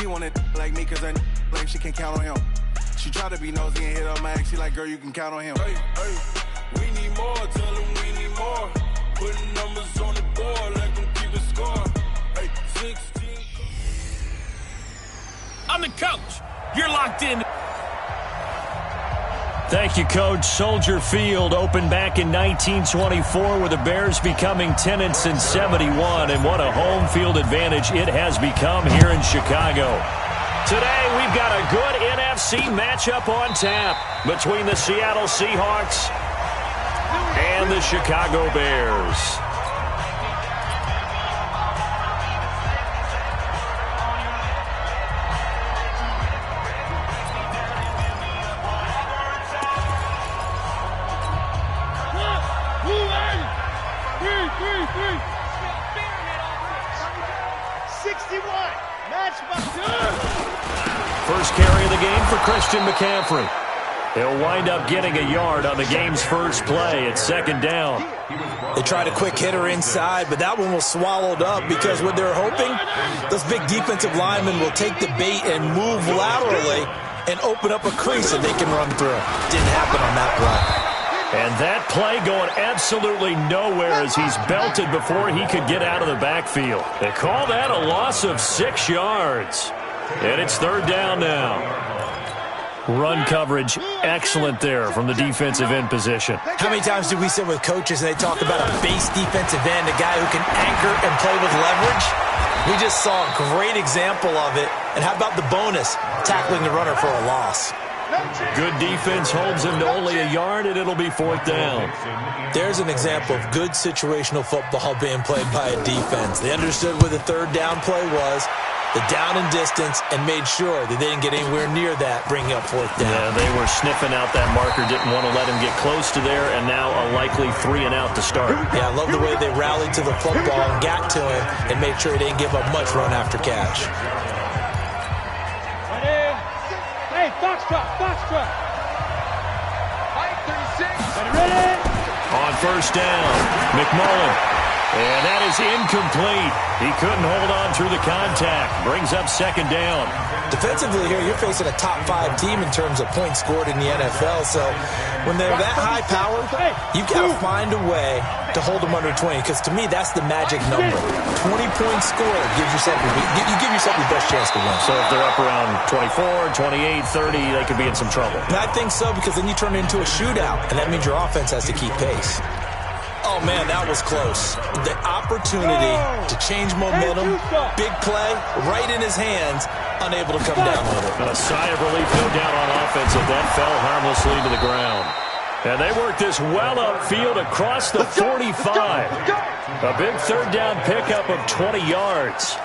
She wanted like me cause her like she can count on him. She try to be nosy and hit up my ex. She like, girl, you can count on him. Hey, hey, we need more. Tell them we need more. Putting numbers on the board, let them keep a score. Hey, 16. I'm the coach. You're locked in. Thank you, Coach. Soldier Field opened back in 1924 with the Bears becoming tenants in 71, and what a home field advantage it has become here in Chicago. Today, we've got a good NFC matchup on tap between the Seattle Seahawks and the Chicago Bears. First carry of the game for Christian McCaffrey. He'll wind up getting a yard on the game's first play at second down. They tried a quick hitter inside, but that one was swallowed up because what they're hoping, those big defensive linemen will take the bait and move laterally and open up a crease that they can run through. Didn't happen on that play. And that play going absolutely nowhere as he's belted before he could get out of the backfield. They call that a loss of 6 yards. And it's third down now. Run coverage, excellent there from the defensive end position. How many times do we sit with coaches and they talk about a base defensive end, a guy who can anchor and play with leverage? We just saw a great example of it. And how about the bonus, tackling the runner for a loss? Good defense holds him to only a yard, and it'll be fourth down. There's an example of good situational football being played by a defense. They understood where the third down play was, the down and distance, and made sure that they didn't get anywhere near that, bringing up fourth down. Yeah, they were sniffing out that marker, didn't want to let him get close to there, and now a likely 3 and out to start. Yeah, I love the way they rallied to the football and got to him and made sure he didn't give up much run after catch. Hey, Foxtrot, Foxtrot. 36. Ready? On first down, McMullen. And that is incomplete. He couldn't hold on through the contact. Brings up second down. Defensively here, you're facing a top 5 team in terms of points scored in the NFL. So when they're that high powered, you've got to find a way to hold them under 20. Because to me, that's the magic number. 20 points scored gives yourself you give yourself the best chance to win. So if they're up around 24, 28, 30, they could be in some trouble. And I think so, because then you turn it into a shootout. And that means your offense has to keep pace. Oh, man, that was close. The opportunity to change momentum, big play, right in his hands, unable to come down with it. A sigh of relief, no doubt, on offense, if that fell harmlessly to the ground. And they work this well upfield across the 45. A big third down pickup of 20 yards.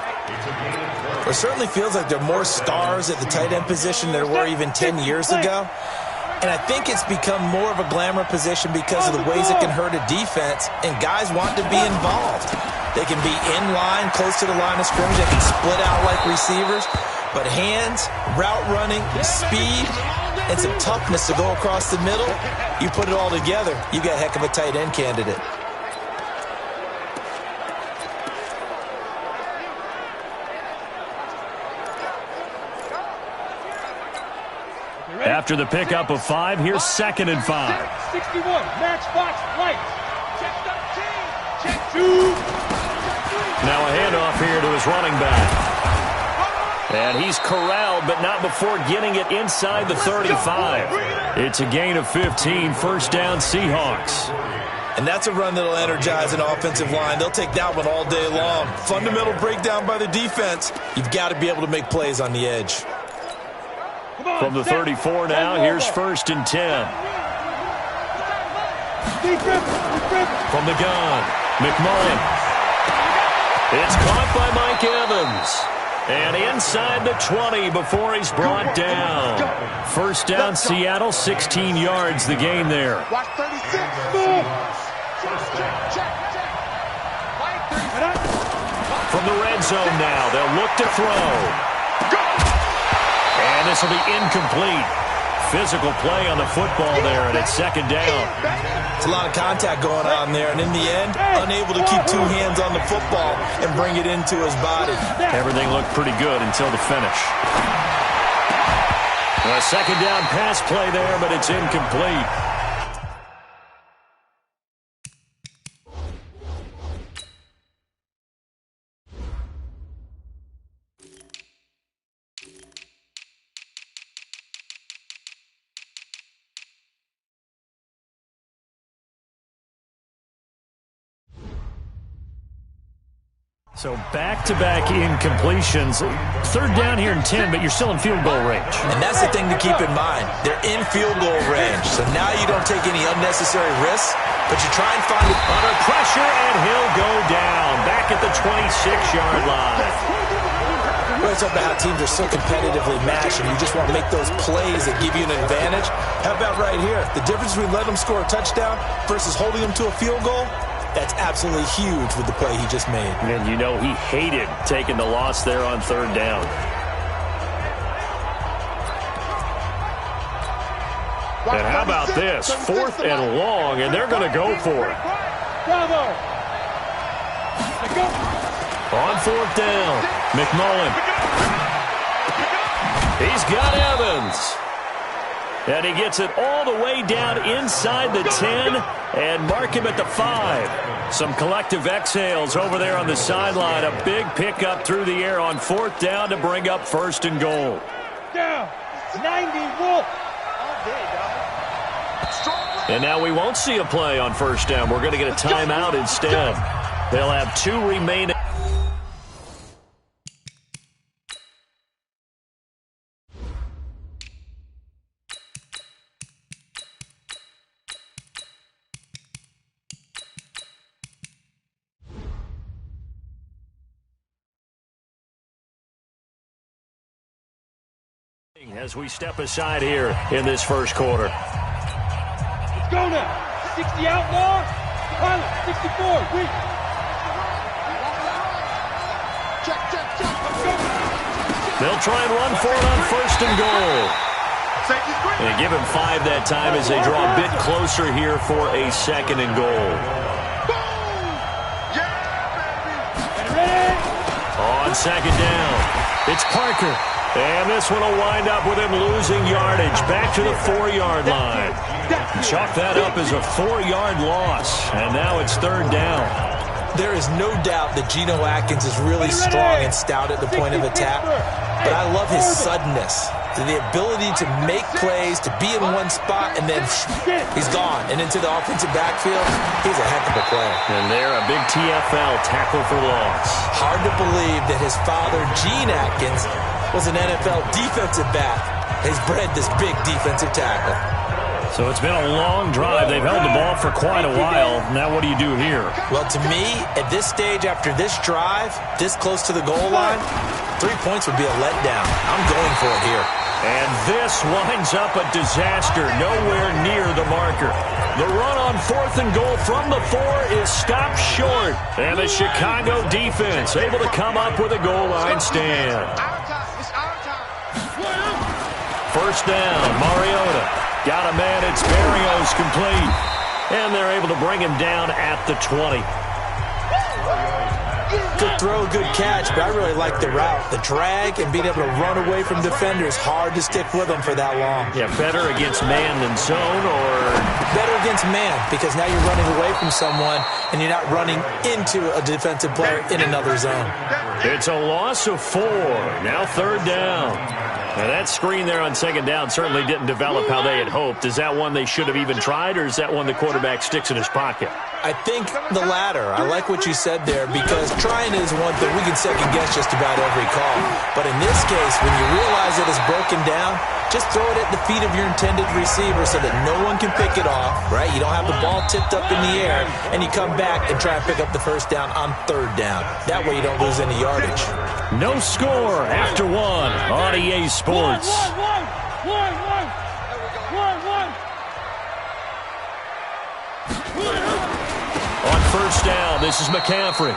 It certainly feels like there are more stars at the tight end position than there were even 10 years ago. And I think it's become more of a glamour position because of the ways it can hurt a defense, and guys want to be involved. They can be in line, close to the line of scrimmage. They can split out like receivers. But hands, route running, speed, and some toughness to go across the middle, you put it all together, you got a heck of a tight end candidate. After the pickup of 5, here's second and 5. 61, matchbox, light. Check 13, check 2. Now a handoff here to his running back. And he's corralled, but not before getting it inside the 35. It's a gain of 15, first down Seahawks. And that's a run that'll energize an offensive line. They'll take that one all day long. Fundamental breakdown by the defense. You've got to be able to make plays on the edge. From the 34 now, here's first and 10. From the gun, McMullen. It's caught by Mike Evans. And inside the 20 before he's brought down. First down, Seattle, 16 yards the gain there. Watch 36. From the red zone now, they'll look to throw. And this will be incomplete. physical play on the football there, and it's second down. It's a lot of contact going on there, and in the end, unable to keep two hands on the football and bring it into his body. Everything looked pretty good until the finish. A second down pass play there, but it's incomplete. So back-to-back incompletions. Third down here and 10, but you're still in field goal range. And that's the thing to keep in mind. They're in field goal range. So now you don't take any unnecessary risks, but you try and find it. Under pressure, and he'll go down. Back at the 26-yard line. We're talking about how teams are so competitively matched, and you just want to make those plays that give you an advantage. How about right here? The difference between letting them score a touchdown versus holding them to a field goal? That's absolutely huge with the play he just made. And you know he hated taking the loss there on third down. And how about this? 4th and long, and they're going to go for it. On 4th down, McMullen. He's got Evans. And he gets it all the way down inside the 10 and mark him at the 5. Some collective exhales over there on the sideline. A big pickup through the air on 4th down to bring up 1st and goal. Down, 90 Wolf. And now we won't see a play on 1st down. We're going to get a timeout instead. They'll have 2 remaining. As we step aside here in this first quarter. Let's go now. 60 outlaw. Pilot, 64. Weak. Check. They'll try and run for it on 1st and goal. And give him 5 that time as they draw a bit closer here for a 2nd and goal. On 2nd down, it's Parker. And this one will wind up with him losing yardage back to the 4-yard line. Chalk that up as a 4-yard loss. And now it's 3rd down. There is no doubt that Geno Atkins is really strong and stout at the point of attack. But I love his suddenness. The ability to make plays, to be in one spot, and then he's gone. And into the offensive backfield, he's a heck of a player. And there, a big TFL tackle for loss. Hard to believe that his father, Gene Atkins, was an NFL defensive back. He's bred this big defensive tackle. So it's been a long drive. They've held the ball for quite a while. Now what do you do here? Well, to me, at this stage, after this drive, this close to the goal line, 3 points would be a letdown. I'm going for it here. And this winds up a disaster, nowhere near the marker. The run on 4th and goal from the 4 is stopped short. And the Chicago defense able to come up with a goal line stand. 1st down, Mariota. Got a man, it's Berrios complete. And they're able to bring him down at the 20. Good throw, good catch, but I really like the route. The drag and being able to run away from defenders, hard to stick with them for that long. Yeah, better against man than zone, or? Better against man, because now you're running away from someone and you're not running into a defensive player in another zone. It's a loss of 4. Now 3rd down. Now that screen there on 2nd down certainly didn't develop how they had hoped. Is that one they should have even tried, or is that one the quarterback sticks in his pocket? I think the latter. I like what you said there, because trying is one thing. We can second-guess just about every call. But in this case, when you realize that it's broken down, just throw it at the feet of your intended receiver so that no one can pick it off, right? You don't have the ball tipped up in the air, and you come back and try and pick up the 1st down on 3rd down. That way you don't lose any yardage. No score after 1 on EA Sports. On 1st down, this is McCaffrey.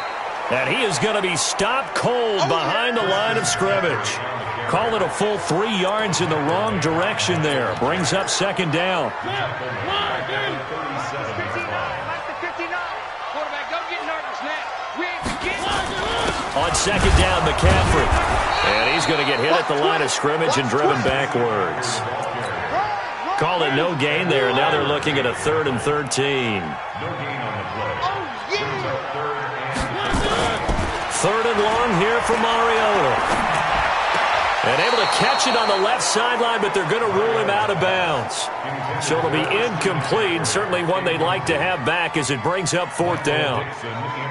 And he is going to be stopped cold behind the line of scrimmage. Call it a full 3 yards in the wrong direction there. Brings up second down. On second down, McCaffrey. And he's going to get hit at the line of scrimmage and driven backwards. Called it no gain there, and now they're looking at a 3rd and 13. 3rd and long here for Mariota. And able to catch it on the left sideline, but they're going to rule him out of bounds. So it'll be incomplete. Certainly one they'd like to have back as it brings up 4th down.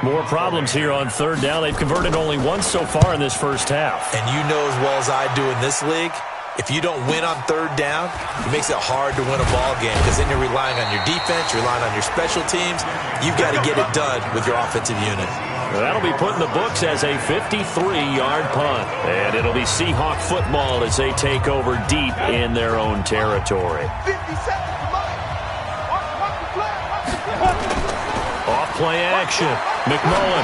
More problems here on 3rd down. They've converted only once so far in this first half. And you know as well as I do in this league, if you don't win on 3rd down, it makes it hard to win a ball game because then you're relying on your defense, you're relying on your special teams. You've got to get it done with your offensive unit. Well, that'll be put in the books as a 53-yard punt. And it'll be Seahawk football as they take over deep in their own territory. Off play action. McMullen.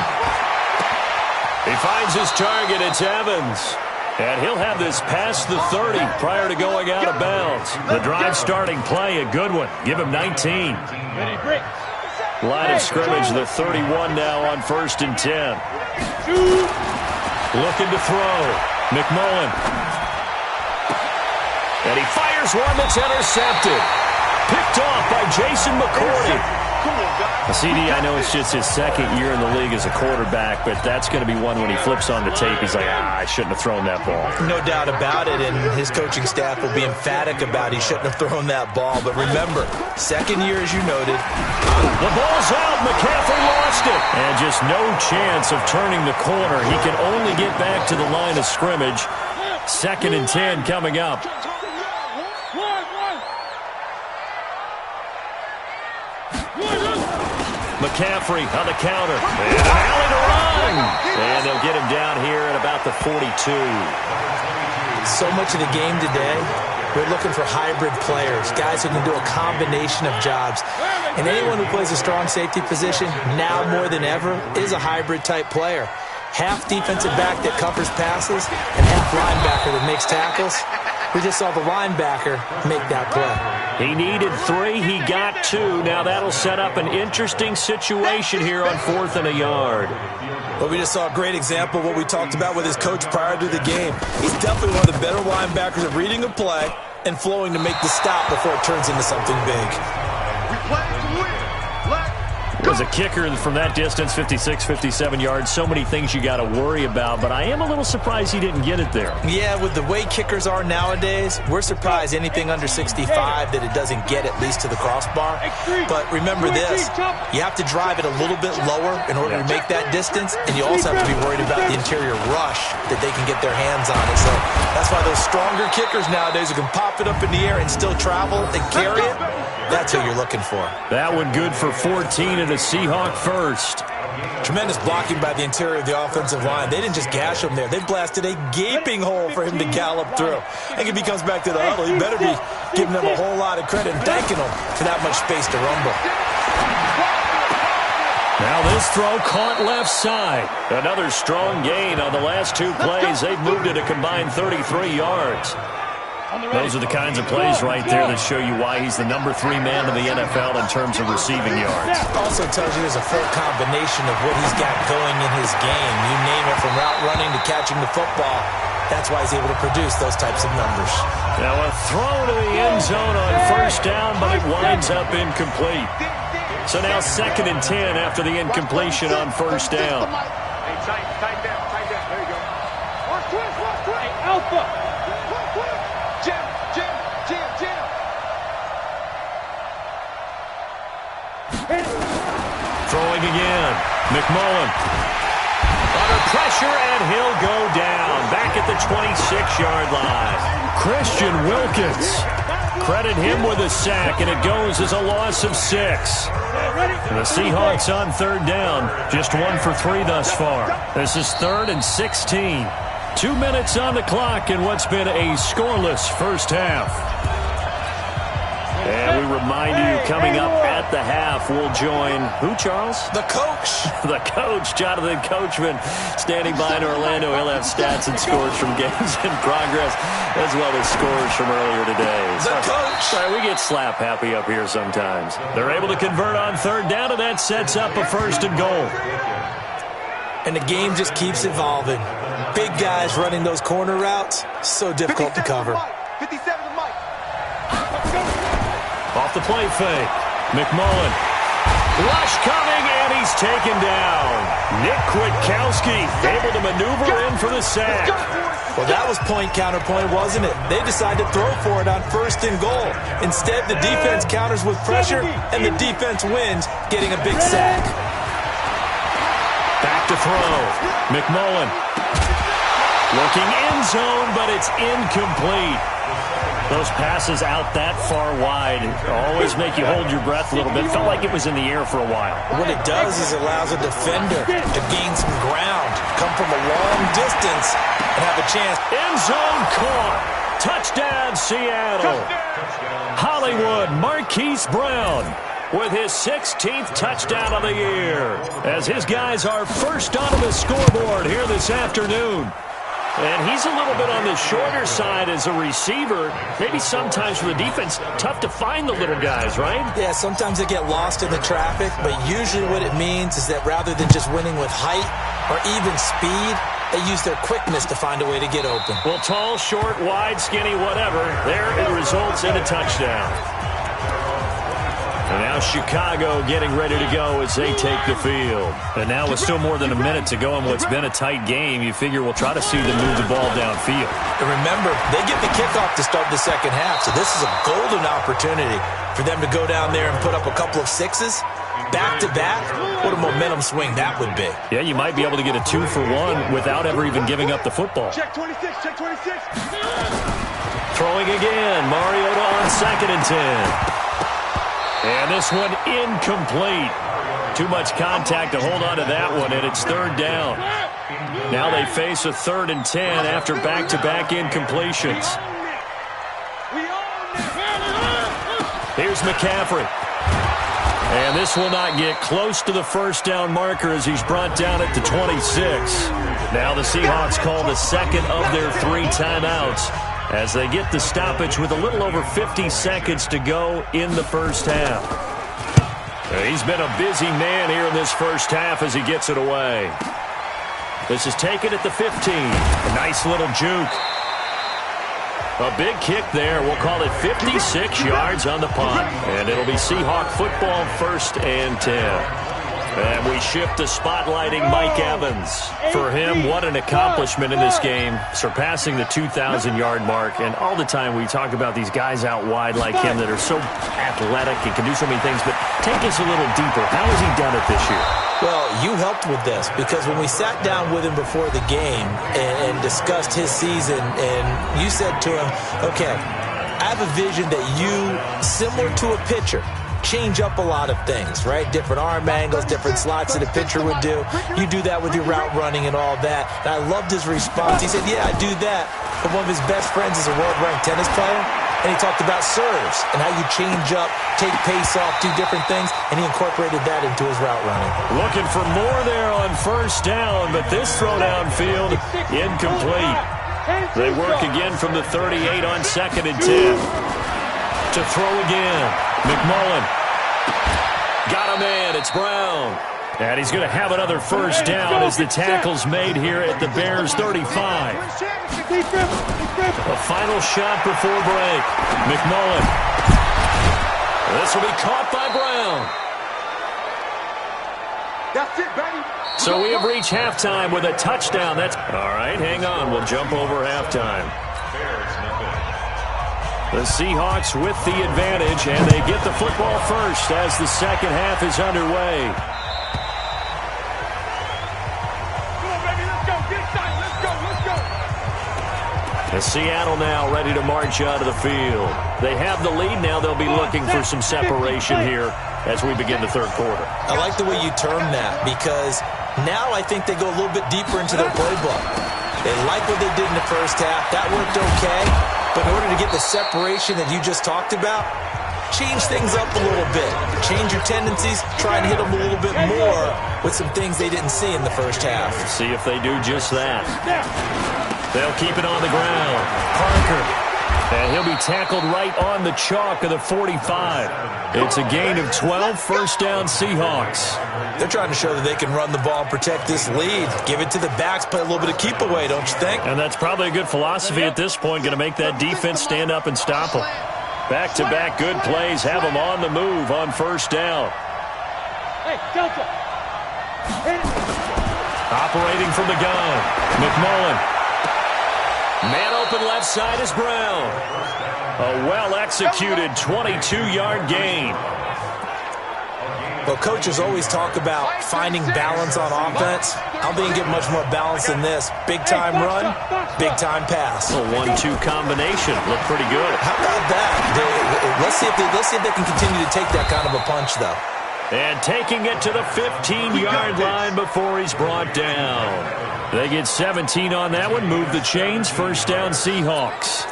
He finds his target. It's Evans. And he'll have this past the 30 prior to going out of bounds. The drive starting play, a good one. Give him 19. Line of scrimmage, the 31 now on 1st and 10. Looking to throw. McMullen. And he fires one that's intercepted. Picked off by Jason McCourty. CD, I know it's just his 2nd year in the league as a quarterback, but that's going to be one when he flips on the tape. He's like, I shouldn't have thrown that ball. No doubt about it, and his coaching staff will be emphatic about he shouldn't have thrown that ball. But remember, 2nd year, as you noted. The ball's out. McCaffrey lost it. And just no chance of turning the corner. He can only get back to the line of scrimmage. 2nd and 10 coming up. McCaffrey on the counter. And an alley to run. And they'll get him down here at about the 42. So much of the game today, we're looking for hybrid players, guys who can do a combination of jobs. And anyone who plays a strong safety position, now more than ever, is a hybrid-type player. Half defensive back that covers passes and half linebacker that makes tackles. We just saw the linebacker make that play. He needed 3. He got 2. Now that'll set up an interesting situation here on 4th and a yard. Well, we just saw a great example of what we talked about with his coach prior to the game. He's definitely one of the better linebackers at reading a play and flowing to make the stop before it turns into something big. We play to win. As a kicker from that distance, 56, 57 yards, so many things you got to worry about, but I am a little surprised he didn't get it there. Yeah, with the way kickers are nowadays, we're surprised anything under 65 that it doesn't get at least to the crossbar. But remember this, you have to drive it a little bit lower in order to make that distance, and you also have to be worried about the interior rush that they can get their hands on it. So that's why those stronger kickers nowadays who can pop it up in the air and still travel and carry it, that's who you're looking for. That one good for 14 and a Seahawk first. Tremendous blocking by the interior of the offensive line. They didn't just gash him there. They blasted a gaping hole for him to gallop through. And if he comes back to the huddle, he better be giving them a whole lot of credit and thanking them for that much space to rumble. Now this throw caught left side. Another strong gain on the last 2 plays. They've moved it a combined 33 yards. Those are the kinds of plays right there that show you why he's the number 3 man in the NFL in terms of receiving yards. Also tells you there's a full combination of what he's got going in his game. You name it, from route running to catching the football. That's why he's able to produce those types of numbers. Now a throw to the end zone on 1st down, but it winds up incomplete. So now 2nd and 10 after the incompletion on 1st down. Hey, tight down. There you go. Watch twist. Hey, Alpha. Throwing again. McMullen. Under pressure, and he'll go down. Back at the 26-yard line. Christian Wilkins. Credit him with a sack, and it goes as a loss of 6. The Seahawks on 3rd down. Just 1 for 3 thus far. This is 3rd and 16. 2 minutes on the clock in what's been a scoreless first half. And we remind you, coming up at the half, we'll join who, Charles? The coach. The coach, Jonathan Coachman, standing by in Orlando. He'll have stats and scores from games in progress, as well as scores from earlier today. The coach. Sorry, we get slap happy up here sometimes. They're able to convert on third down, and that sets up a 1st and goal. And the game just keeps evolving. Big guys running those corner routes, so difficult to cover. 57 to Mike. Off the play fake. McMullen. Rush coming, and he's taken down. Nick Kwiatkowski able to maneuver in for the sack. Well, that was point-counterpoint, wasn't it? They decided to throw for it on 1st and goal. Instead, the defense counters with pressure, and the defense wins, getting a big sack. Back to throw. McMullen. Looking end zone, but it's incomplete. Those passes out that far wide always make you hold your breath a little bit. Felt like it was in the air for a while. What it does is it allows a defender to gain some ground, come from a long distance, and have a chance. End zone caught. Touchdown, Seattle. Hollywood Marquise Brown with his 16th touchdown of the year, as his guys are first onto the scoreboard here this afternoon. And he's a little bit on the shorter side as a receiver. Maybe sometimes for the defense, tough to find the little guys, right? Yeah, sometimes they get lost in the traffic, but usually what it means is that rather than just winning with height or even speed, they use their quickness to find a way to get open. Well, tall, short, wide, skinny, whatever, there it results in a touchdown. And now Chicago getting ready to go as they take the field. And now with still more than a minute to go in what's been a tight game, you figure we'll try to see them move the ball downfield. And remember, they get the kickoff to start the second half, so this is a golden opportunity for them to go down there and put up a couple of sixes back-to-back. What a momentum swing that would be. Yeah, you might be able to get a 2-for-1 without ever even giving up the football. Check 26, check 26. Throwing again, Mariota on 2nd and 10. And this one incomplete. Too much contact to hold on to that one, and it's 3rd down. Now they face a 3rd and 10 after back-to-back incompletions. Here's McCaffrey. And this will not get close to the 1st down marker as he's brought down at the 26. Now the Seahawks call the 2nd of their 3 timeouts as they get the stoppage with a little over 50 seconds to go in the 1st half. He's been a busy man here in this 1st half as he gets it away. This is taken at the 15. A nice little juke. A big kick there. We'll call it 56 yards on the punt. And it'll be Seahawk football, 1st and 10. And we shift to spotlighting Mike Evans. For him, what an accomplishment in this game, surpassing the 2,000-yard mark. And all the time we talk about these guys out wide like him that are so athletic and can do so many things. But take us a little deeper. How has he done it this year? Well, you helped with this because when we sat down with him before the game and discussed his season, and you said to him, okay, I have a vision that you, similar to a pitcher, change up a lot of things, right? Different arm angles, different slots that a pitcher would do. You do that with your route running and all that. And I loved his response. He said, yeah, I do that. But one of his best friends is a world-ranked tennis player. And he talked about serves and how you change up, take pace off, do different things. And he incorporated that into his route running. Looking for more there on 1st down, but this throw downfield, incomplete. They work again from the 38 on 2nd and 10. To throw again. McMullen. Got a man. It's Brown. And he's going to have another 1st down as the tackle's made here at the Bears 35. A final shot before break. McMullen. This will be caught by Brown. That's it, baby. So we have reached halftime with a touchdown. That's all right. Hang on. We'll jump over halftime. The Seahawks with the advantage, and they get the football first as the second half is underway. Come on, baby, let's go. Get excited. Let's go, let's go. And Seattle now ready to march out of the field. They have the lead now. They'll be looking for some separation here as we begin the 3rd quarter. I like the way you term that because now I think they go a little bit deeper into their playbook. They like what they did in the 1st half. That worked okay. But in order to get the separation that you just talked about, change things up a little bit. Change your tendencies, try and hit them a little bit more with some things they didn't see in the first half. See if they do just that. They'll keep it on the ground. Parker. And he'll be tackled right on the chalk of the 45. It's a gain of 12, first down Seahawks. They're trying to show that they can run the ball and protect this lead. Give it to the backs, play a little bit of keep away, don't you think? And that's probably a good philosophy at this point, going to make that defense stand up and stop them. Back-to-back good plays, have them on the move on first down. Hey, Delta. Operating from the gun, McMullen. Man open left side is Brown. A well-executed 22-yard gain. Well, coaches always talk about finding balance on offense. I don't think you get much more balance than this. Big-time run, big-time pass. A 1-2 combination. Look pretty good. How about that? Let's see if they can continue to take that kind of a punch, though. And taking it to the 15-yard line before he's brought down. They get 17 on that one. Move the chains. First down Seahawks.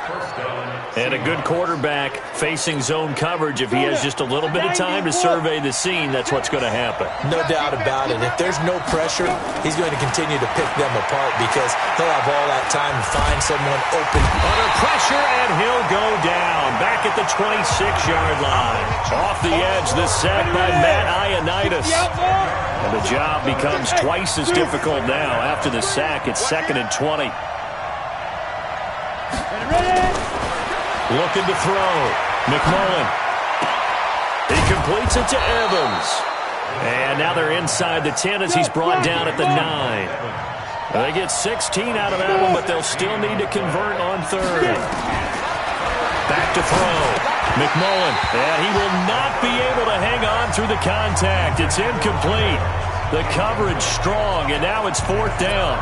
And a good quarterback facing zone coverage. If he has just a little bit of time to survey the scene, that's what's going to happen. No doubt about it. If there's no pressure, he's going to continue to pick them apart because he'll have all that time to find someone open. Under pressure, and he'll go down. Back at the 26-yard line. Off the edge, the sack by Matt Ioannidis. And the job becomes twice as difficult now. After the sack, it's 2nd and 20. Looking to throw. McMullen. He completes it to Evans. And now they're inside the 10 as he's brought down at the 9. They get 16 out of that one, but they'll still need to convert on third. Back to throw. McMullen. And he will not be able to hang on through the contact. It's incomplete. The coverage strong, and now it's 4th down.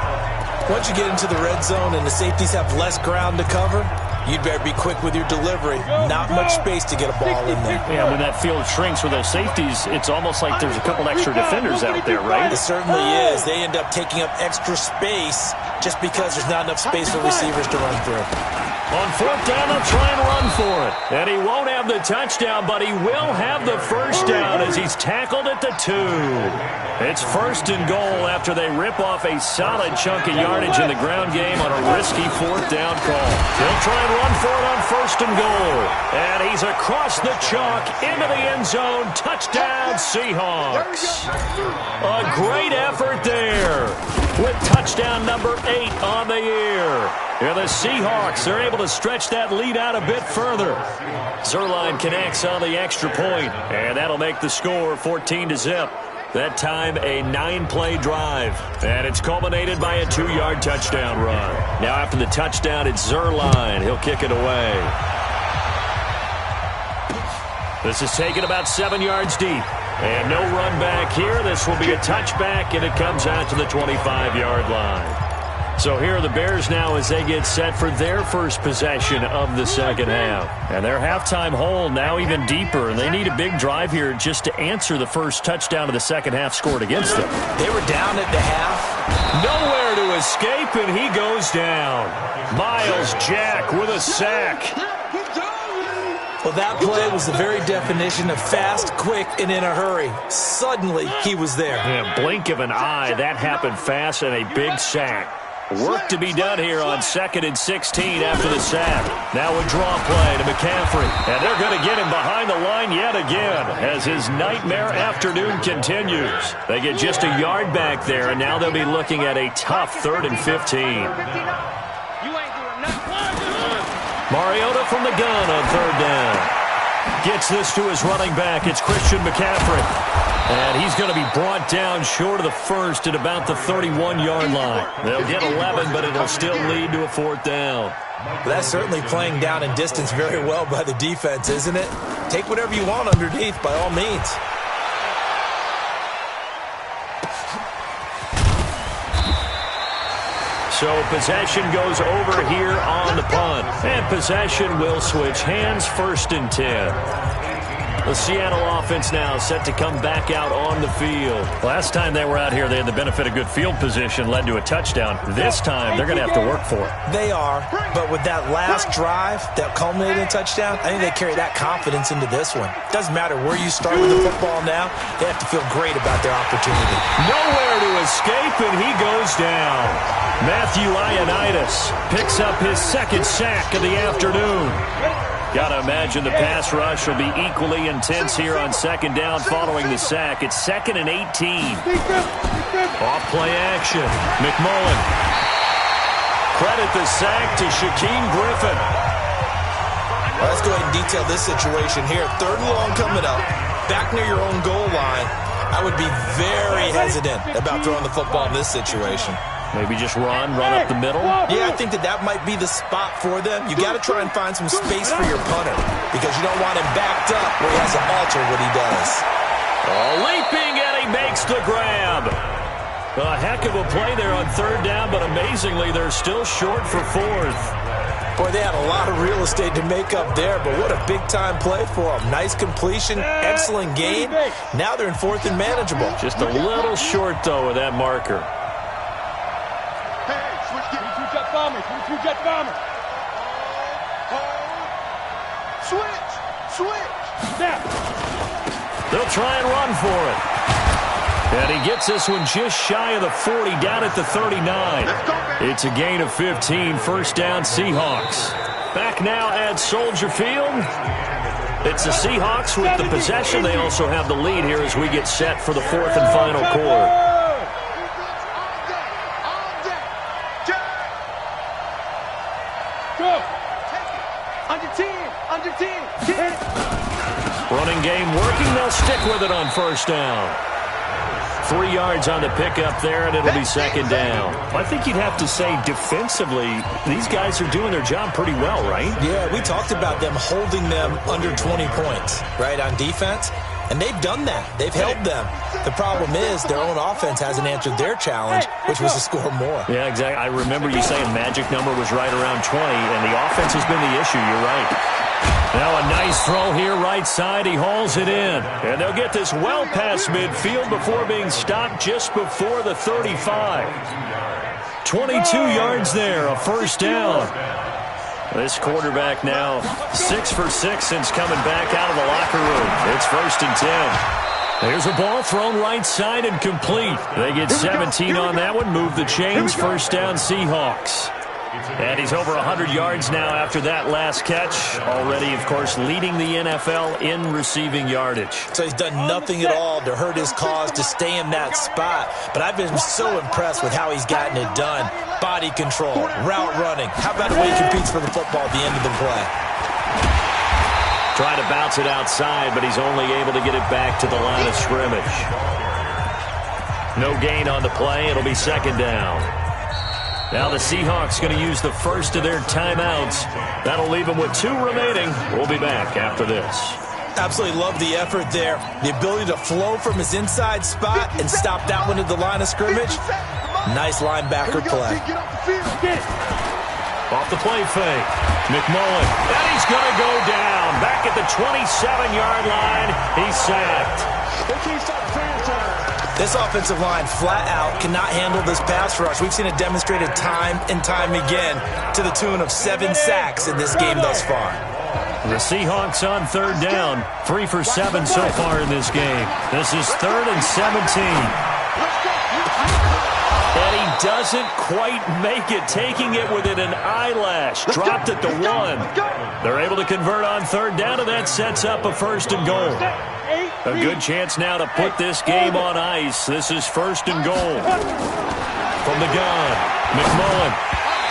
Once you get into the red zone and the safeties have less ground to cover, you'd better be quick with your delivery. Not much space to get a ball in there. Yeah, when that field shrinks with those safeties, it's almost like there's a couple extra defenders out there, right? It certainly is. They end up taking up extra space just because there's not enough space for receivers to run through. On 4th down, they'll try and run for it. And he won't have the touchdown, but he will have the first down as he's tackled at the 2. It's 1st and goal after they rip off a solid chunk of yardage in the ground game on a risky 4th down call. He'll try and run for it on 1st and goal. And he's across the chalk into the end zone. Touchdown, Seahawks. A great effort there with touchdown number 8 on the year. Here the Seahawks are able to stretch that lead out a bit further. Zuerlein connects on the extra point, and that'll make the score 14-0. That time, a 9-play drive. And it's culminated by a 2-yard touchdown run. Now after the touchdown, it's Zuerlein. He'll kick it away. This is taken about 7 yards deep. And no run back here. This will be a touchback, and it comes out to the 25-yard line. So here are the Bears now as they get set for their first possession of the second half. And their halftime hole now even deeper. And they need a big drive here just to answer the first touchdown of the second half scored against them. They were down at the half. Nowhere to escape, and he goes down. Miles Jack with a sack. Well, that play was the very definition of fast, quick, and in a hurry. Suddenly, he was there. Yeah, blink of an eye, that happened fast, and a big sack. Work to be done here on 2nd and 16 after the sack. Now a draw play to McCaffrey. And they're going to get him behind the line yet again as his nightmare afternoon continues. They get just a yard back there, and now they'll be looking at a tough 3rd and 15. Mariota from the gun on 3rd down. Gets this to his running back. It's Christian McCaffrey. And he's going to be brought down short of the first at about the 31-yard line. They'll get 11, but it'll still lead to a 4th down. But that's certainly playing down in distance very well by the defense, isn't it? Take whatever you want underneath, by all means. So possession goes over here on the punt. And possession will switch hands, 1st and 10. The Seattle offense now set to come back out on the field. Last time they were out here, they had the benefit of good field position, led to a touchdown. This time, they're going to have to work for it. They are, but with that last drive that culminated in a touchdown, I think they carry that confidence into this one. Doesn't matter where you start with the football now, they have to feel great about their opportunity. Nowhere to escape, and he goes down. Matthew Ioannidis picks up his second sack of the afternoon. Got to imagine the pass rush will be equally intense here on second down following the sack. It's 2nd and 18. Off play action. McMullen. Credit the sack to Shaquem Griffin. Well, let's go ahead and detail this situation here. 3rd and long coming up. Back near your own goal line. I would be very hesitant about throwing the football in this situation. Maybe just run up the middle. Yeah, I think that might be the spot for them. You got to try and find some space for your punter because you don't want him backed up where he has to alter what he does. Leaping, and he makes the grab. A heck of a play there on 3rd down, but amazingly, they're still short for 4th. Boy, they had a lot of real estate to make up there, but what a big-time play for them. Nice completion, excellent gain. Now they're in 4th and manageable. Just a little short, though, of that marker. Jet bomber. Switch. Snap. They'll try and run for it. And he gets this one just shy of the 40, down at the 39. It's a gain of 15, 1st down Seahawks. Back now at Soldier Field. It's the Seahawks with the possession. They also have the lead here as we get set for the 4th and final quarter. Running game working. They'll stick with it on 1st down. 3 yards on the pickup there, and it'll be 2nd down. I think you'd have to say defensively, these guys are doing their job pretty well, right? Yeah, we talked about them holding them under 20 points, right, on defense. And they've done that. They've held them. The problem is their own offense hasn't answered their challenge, which was to score more. Yeah, exactly. I remember you saying magic number was right around 20, and the offense has been the issue. You're right. Now a nice throw here right side. He hauls it in. And they'll get this well past midfield before being stopped just before the 35. 22 yards there, a 1st down. This quarterback now 6 for 6 since coming back out of the locker room. It's 1st and 10. There's a ball thrown right side and complete. They get 17 on that one. Move the chains. 1st down Seahawks. And he's over 100 yards now after that last catch. Already, of course, leading the NFL in receiving yardage. So he's done nothing at all to hurt his cause, to stay in that spot. But I've been so impressed with how he's gotten it done. Body control, route running. How about the way he competes for the football at the end of the play? Trying to bounce it outside, but he's only able to get it back to the line of scrimmage. No gain on the play. It'll be 2nd down. Now the Seahawks going to use the first of their timeouts. That'll leave them with 2 remaining. We'll be back after this. Absolutely love the effort there. The ability to flow from his inside spot and stop that one at the line of scrimmage. Nice linebacker play. Off the play fake. McMullen. And he's going to go down. Back at the 27-yard line. He's sacked. This offensive line flat out cannot handle this pass rush. We've seen it demonstrated time and time again to the tune of 7 sacks in this game thus far. The Seahawks on 3rd down. 3 for 7 so far in this game. This is 3rd and 17. And he doesn't quite make it, taking it within an eyelash. Dropped at the 1. They're able to convert on 3rd down, and that sets up a 1st and goal. A good chance now to put this game on ice. This is 1st and goal. From the gun, McMullen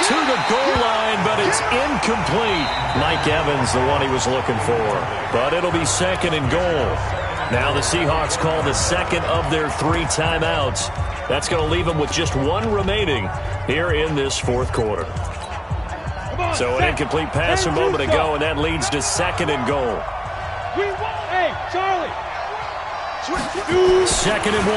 to the goal line, but it's incomplete. Mike Evans, the one he was looking for. But it'll be 2nd and goal. Now the Seahawks call the 2nd of their 3 timeouts. That's going to leave them with just 1 remaining here in this 4th quarter. So an incomplete pass a moment ago, and that leads to 2nd and goal. Hey, Charlie. 2nd and 1.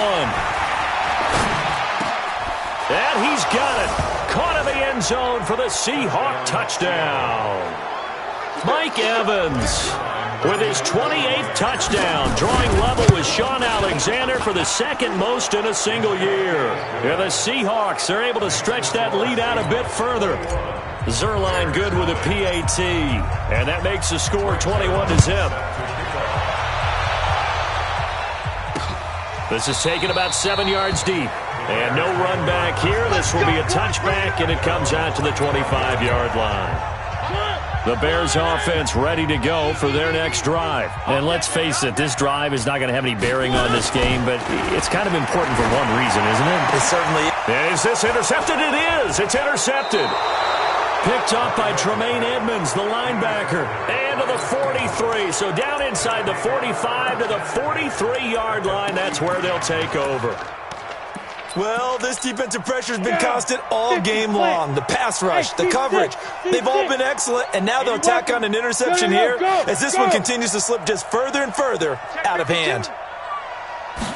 And he's got it. Caught in the end zone for the Seahawk touchdown. Mike Evans with his 28th touchdown, drawing level with Sean Alexander for the second most in a single year. Yeah, the Seahawks are able to stretch that lead out a bit further. Zerline good with a PAT, and that makes the score 21-0. This is taken about 7 yards deep. And no run back here. This will be a touchback, and it comes out to the 25-yard line. The Bears offense ready to go for their next drive. And let's face it, this drive is not going to have any bearing on this game, but it's kind of important for one reason, isn't it? It certainly is. Is this intercepted? It is. It's intercepted. Picked up by Tremaine Edmonds, the linebacker, and to the 43. So down inside the 45 to the 43-yard line. That's where they'll take over. Well, this defensive pressure has been constant all game long. The pass rush, the coverage, they've all been excellent, and now they'll tack on an interception here as this one continues to slip just further and further out of hand.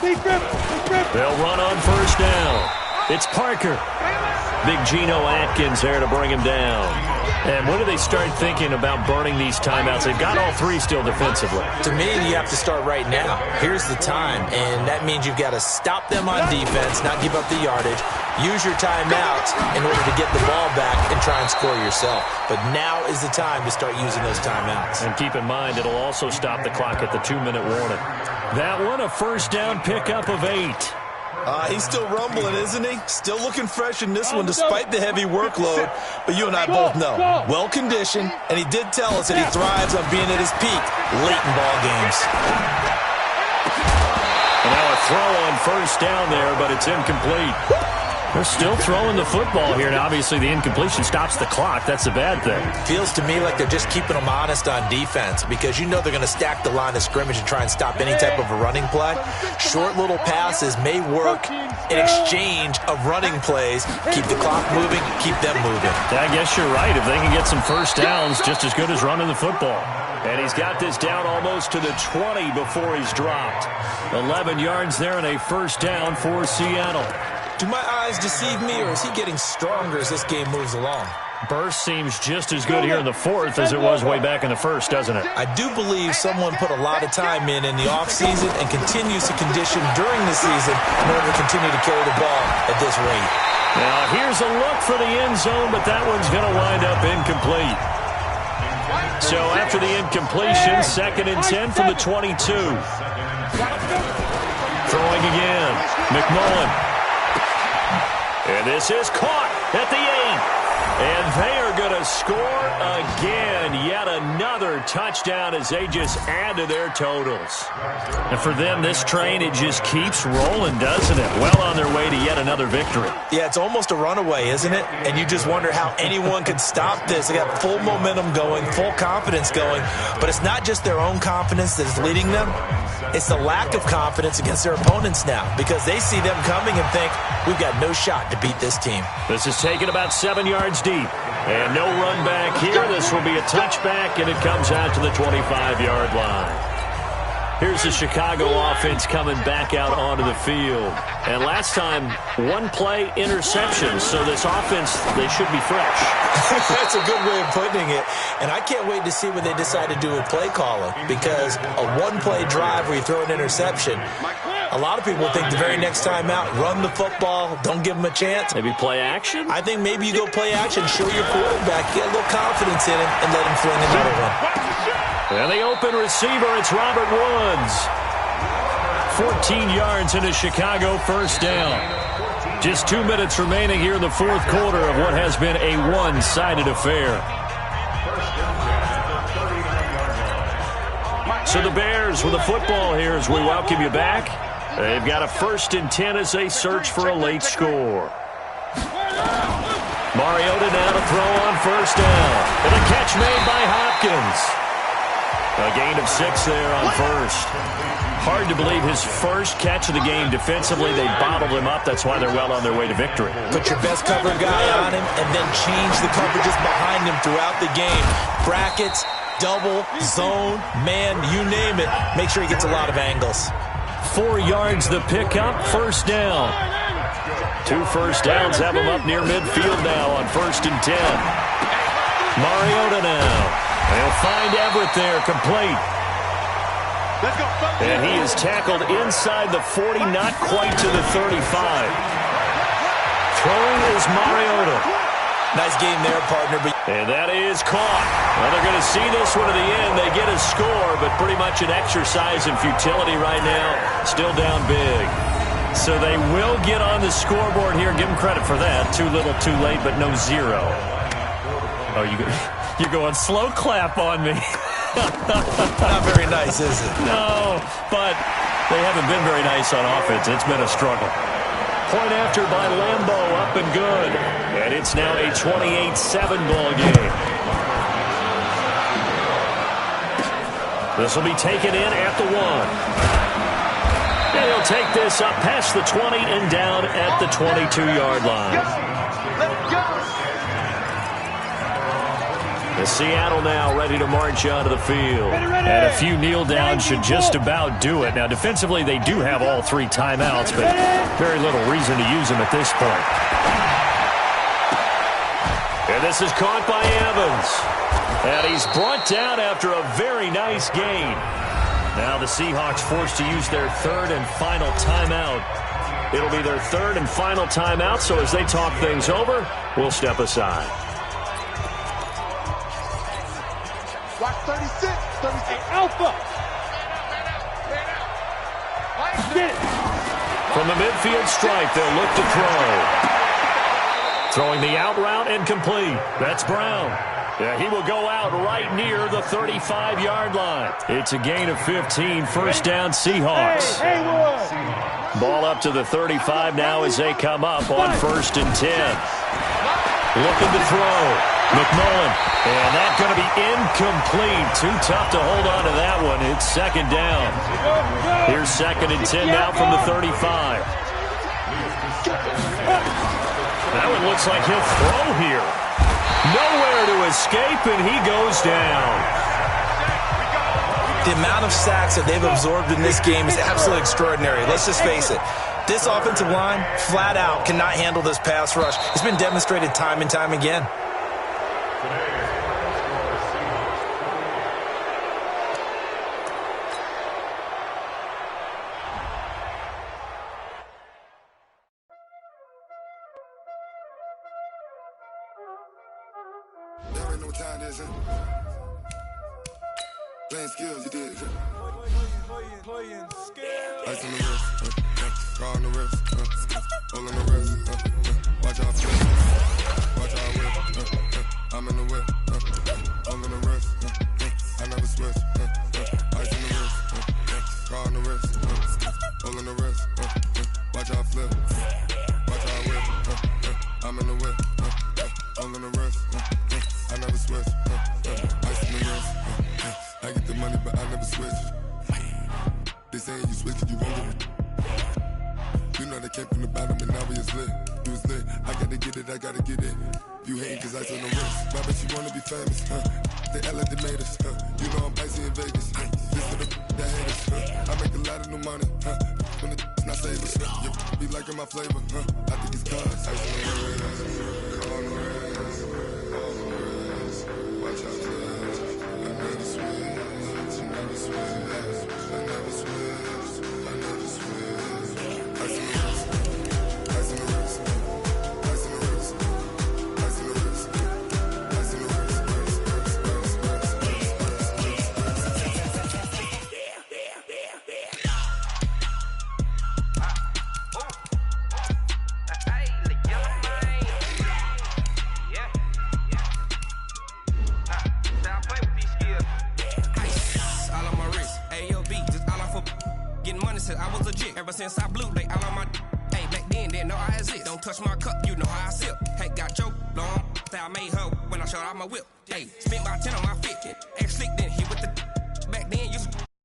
They'll run on first down. It's Parker. Big Geno Atkins there to bring him down. And when do they start thinking about burning these timeouts? They've got all three still defensively. To me, you have to start right now. Here's the time, and that means you've got to stop them on defense, not give up the yardage. Use your timeouts in order to get the ball back and try and score yourself. But now is the time to start using those timeouts. And keep in mind, it'll also stop the clock at the 2-minute warning. That one, a first down pickup of 8. He's still rumbling, isn't he? Still looking fresh in this one despite the heavy workload. But you and I both know, well-conditioned, and he did tell us that he thrives on being at his peak late in ball games. And now a throw on first down there, but it's incomplete. They're still throwing the football here, and obviously the incompletion stops the clock. That's a bad thing. Feels to me like they're just keeping them honest on defense because you know they're going to stack the line of scrimmage and try and stop any type of a running play. Short little passes may work in exchange of running plays. Keep the clock moving, keep them moving. I guess you're right. If they can get some first downs, just as good as running the football. And he's got this down almost to the 20 before he's dropped. 11 yards there and a first down for Seattle. Do my eyes deceive me, or is he getting stronger as this game moves along? Burst seems just as good here in the fourth as it was way back in the first, doesn't it? I do believe someone put a lot of time in the offseason and continues to condition during the season in order to continue to carry the ball at this rate. Now, here's a look for the end zone, but that one's going to wind up incomplete. So after the incompletion, 2nd and 10 from the 22. Throwing again. McMullen. And this is caught at the 8. And they are going to score again. Yet another touchdown as they just add to their totals. And for them, this train, it just keeps rolling, doesn't it? Well on their way to yet another victory. Yeah, it's almost a runaway, isn't it? And you just wonder how anyone could stop this. They got full momentum going, full confidence going. But it's not just their own confidence that is leading them. It's the lack of confidence against their opponents now because they see them coming and think, we've got no shot to beat this team. This is taken about 7 yards deep. And no run back here. This will be a touchback, and it comes out to the 25-yard line. Here's the Chicago offense coming back out onto the field. And last time, one play interception. So this offense, they should be fresh. That's a good way of putting it. And I can't wait to see what they decide to do with play calling. Because a one-play drive where you throw an interception, a lot of people think the very next time out, run the football, don't give them a chance. Maybe play action? I think maybe you go play action, show your quarterback, get a little confidence in him, and let him fling another one. And the open receiver, it's Robert Woods. 14 yards into Chicago, first down. Just 2 minutes remaining here in the fourth quarter of what has been a one-sided affair. So the Bears with the football here as we welcome you back. They've got a 1st and 10 as they search for a late score. Mariota now to throw on first down. And a catch made by Hopkins. A gain of 6 there on first. Hard to believe his first catch of the game defensively. They bottled him up. That's why they're well on their way to victory. Put your best cover guy on him and then change the coverages behind him throughout the game. Brackets, double, zone, man, you name it. Make sure he gets a lot of angles. 4 yards the pickup, first down. 2 first downs have him up near midfield now on 1st and 10. Mariota now. They'll find Everett there, complete. And he is tackled inside the 40, not quite to the 35. Throwing is Mariota. Nice game there, partner. And that is caught. Well, they're going to see this one to the end. They get a score, but pretty much an exercise in futility right now. Still down big. So they will get on the scoreboard here. Give them credit for that. Too little, too late, but no zero. Oh, you're going slow clap on me. Not very nice, is it? No, but they haven't been very nice on offense. It's been a struggle. Point after by Lambeau, up and good. And it's now a 28-7 ball game. This will be taken in at the 1. And he'll take this up past the 20 and down at the 22-yard line. Seattle now ready to march onto the field. And a few kneel downs should just about do it. Now, defensively, they do have all 3 timeouts, but very little reason to use them at this point. And this is caught by Evans. And he's brought down after a very nice gain. Now the Seahawks forced to use their 3rd and final timeout. It'll be their 3rd and final timeout, so as they talk things over, we'll step aside. Watch 36, Alpha. Get it. From the midfield stripe, they'll look to throw. Throwing the out route and complete. That's Brown. Yeah, he will go out right near the 35-yard line. It's a gain of 15, first down Seahawks. Ball up to the 35 now as they come up on 1st and 10. Looking to throw. McMullen, and that's going to be incomplete. Too tough to hold on to that one. It's 2nd down. Here's 2nd and 10 now from the 35. That one looks like he'll throw here. Nowhere to escape, and he goes down. The amount of sacks that they've absorbed in this game is absolutely extraordinary. Let's just face it. This offensive line, flat out, cannot handle this pass rush. It's been demonstrated time and time again. There ain't no time, there's playing skills, you did. Playing skills. Ice on the wrist, car on the wrist, all on the wrist, watch out flip, watch out whip, I'm in the whip, all on the wrist, I never switch, ice on the wrist, car on the wrist, all on the wrist, watch out flip, watch out whip, I'm in the whip, all on the wrist, I never switch, ice on the wrist, I get the money but I never switch. They saying you switch it, you won't get it. You know they came from the bottom and now we is lit. You was lit, I gotta get it, I gotta get it. You hating cause ice on the wrist. Why bet you wanna be famous, They act like they made us, You know I'm icy in Vegas, This for the that hate us, I make a lot of new money, When the not save us, You be liking my flavor, I think it's cause ice on the wrist, on the wrist, on the wrist. Watch out for this, I never switch, I never switch, I never switch, I never switch. Ice on the wrist, ice on the wrist, ice on the wrist, ice on the wrist, ice on the wrist, I was legit. Ever since I blew, they all on my hey, back then, didn't know I exist. Don't touch my cup, you know how I sip. Hey, got your long that I made her when I showed out my whip. Hey, spent about 10 on my fit. Ex-slick, then hit with the back then, used to